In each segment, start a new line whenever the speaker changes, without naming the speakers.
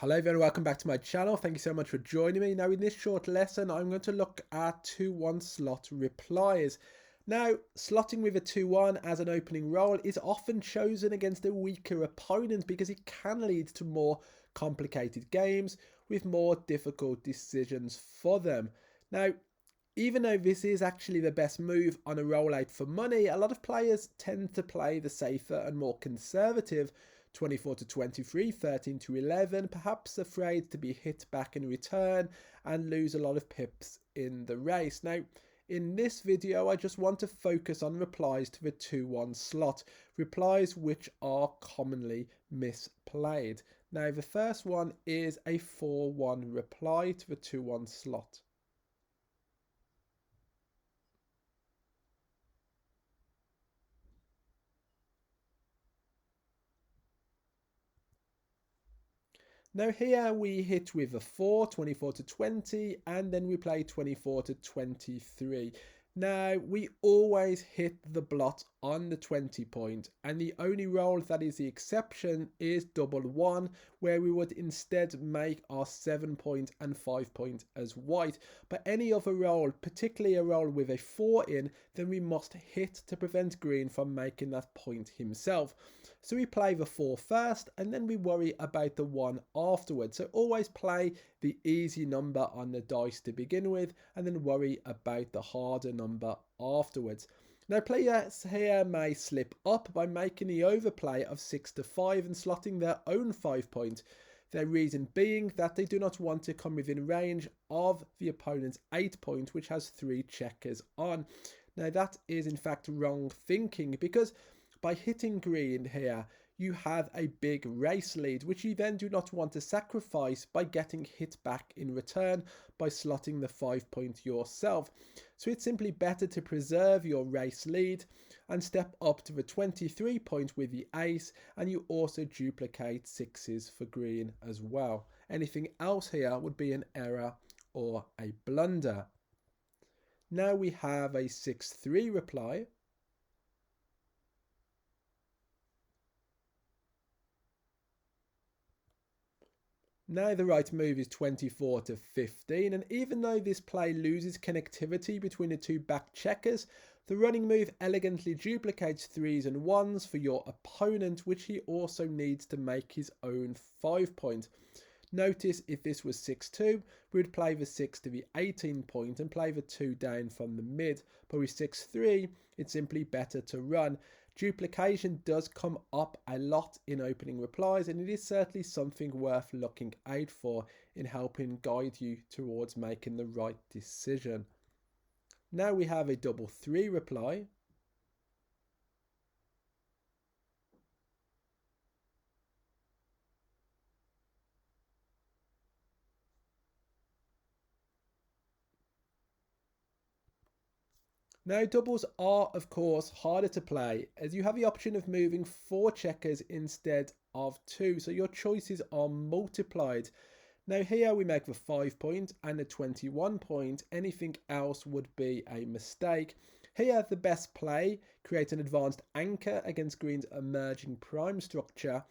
Hello everyone, welcome back to my channel. Thank you so much for joining me. Now in this short lesson, I'm going to look at 2-1 slot replies. Now, slotting with a 2-1 as an opening role is often chosen against a weaker opponent because it can lead to more complicated games with more difficult decisions for them. Now, even though this is actually the best move on a rollout for money, a lot of players tend to play the safer and more conservative 24 to 23, 13 to 11, perhaps afraid to be hit back in return and lose a lot of pips in the race. Now, in this video, I just want to focus on replies to the 2-1 slot, replies which are commonly misplayed. Now, the first one is a 4-1 reply to the 2-1 slot. Now here we hit with a 4, 24 to 20, and then we play 24 to 23. Now we always hit the blot on the 20 point, and the only roll that is the exception is double 1, where we would instead make our 7 point and 5 point as white. But any other roll, particularly a roll with a 4 in, then we must hit to prevent green from making that point himself. So we play the 4 first, and then we worry about the 1 afterwards. So always play the easy number on the dice to begin with, and then worry about the harder number afterwards. Now players here may slip up by making the overplay of 6 to 5 and slotting their own 5 point. Their reason being that they do not want to come within range of the opponent's 8 point, which has 3 checkers on. Now that is in fact wrong thinking, because by hitting green here, you have a big race lead, which you then do not want to sacrifice by getting hit back in return by slotting the 5 point yourself. So it's simply better to preserve your race lead and step up to the 23 point with the ace, and you also duplicate 6s for green as well. Anything else here would be an error or a blunder. Now we have a 6-3 reply. Now the right move is 24 to 15, and even though this play loses connectivity between the two back checkers, the running move elegantly duplicates 3s and 1s for your opponent, which he also needs to make his own 5 point. Notice if this was 6-2, we would play the 6 to the 18 point and play the 2 down from the mid, but with 6-3, it's simply better to run. Duplication does come up a lot in opening replies, and it is certainly something worth looking out for in helping guide you towards making the right decision. Now we have a double 3 reply. Now doubles are of course harder to play, as you have the option of moving 4 checkers instead of 2, so your choices are multiplied. Now here we make the 5 point and the 21 point, anything else would be a mistake. Here the best play creates an advanced anchor against green's emerging prime structure,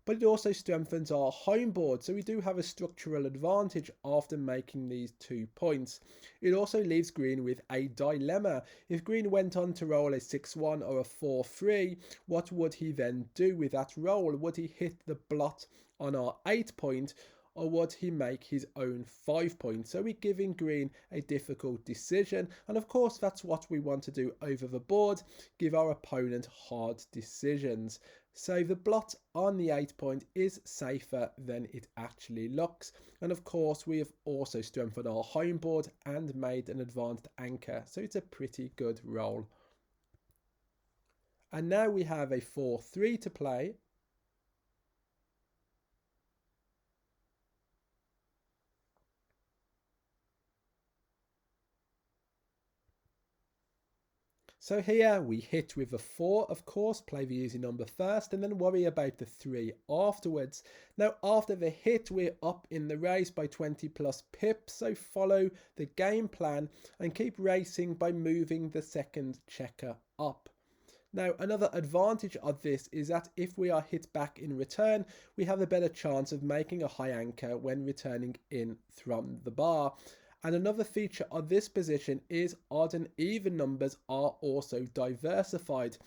but it also strengthens our home board, so we do have a structural advantage after making these 2 points. It also leaves green with a dilemma. If green went on to roll a 6-1 or a 4-3, what would he then do with that roll? Would he hit the blot on our 8 point, or would he make his own 5 point? So we're giving green a difficult decision, and of course that's what we want to do over the board, give our opponent hard decisions. So the blot on the 8 point is safer than it actually looks, and of course we have also strengthened our home board and made an advanced anchor, so it's a pretty good roll. And now we have a 4-3 to play. So here we hit with the 4, of course, play the easy number first and then worry about the 3 afterwards. Now after the hit, we're up in the race by 20 plus pips, so follow the game plan and keep racing by moving the second checker up. Now, another advantage of this is that if we are hit back in return, we have a better chance of making a high anchor when returning in from the bar. And another feature of this position is odd and even numbers are also diversified.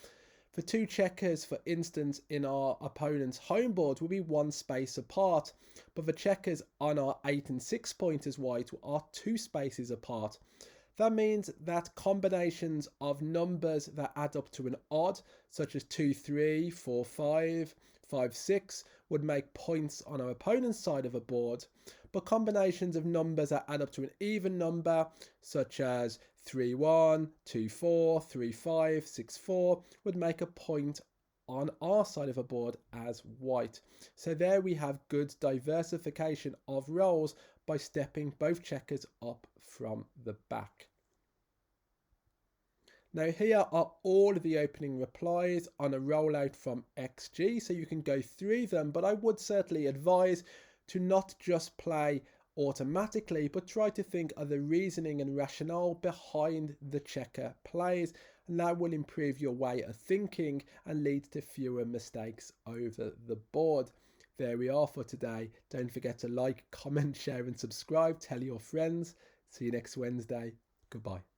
For two checkers, for instance, in our opponent's home board will be one space apart, but the checkers on our 8 and 6 pointers white are 2 spaces apart. That means that combinations of numbers that add up to an odd, such as 2, 3, 4, 5, 5, 6, would make points on our opponent's side of a board. But combinations of numbers that add up to an even number, such as 3, 1, 2, 4, 3, 5, 6, 4, would make a point on our side of a board as white. So there we have good diversification of roles by stepping both checkers up from the back. Now here are all of the opening replies on a rollout from XG, so you can go through them, but I would certainly advise to not just play automatically, but try to think of the reasoning and rationale behind the checker plays, and that will improve your way of thinking and lead to fewer mistakes over the board. There we are for today. Don't forget to like, comment, share and subscribe. Tell your friends. See you next Wednesday. Goodbye.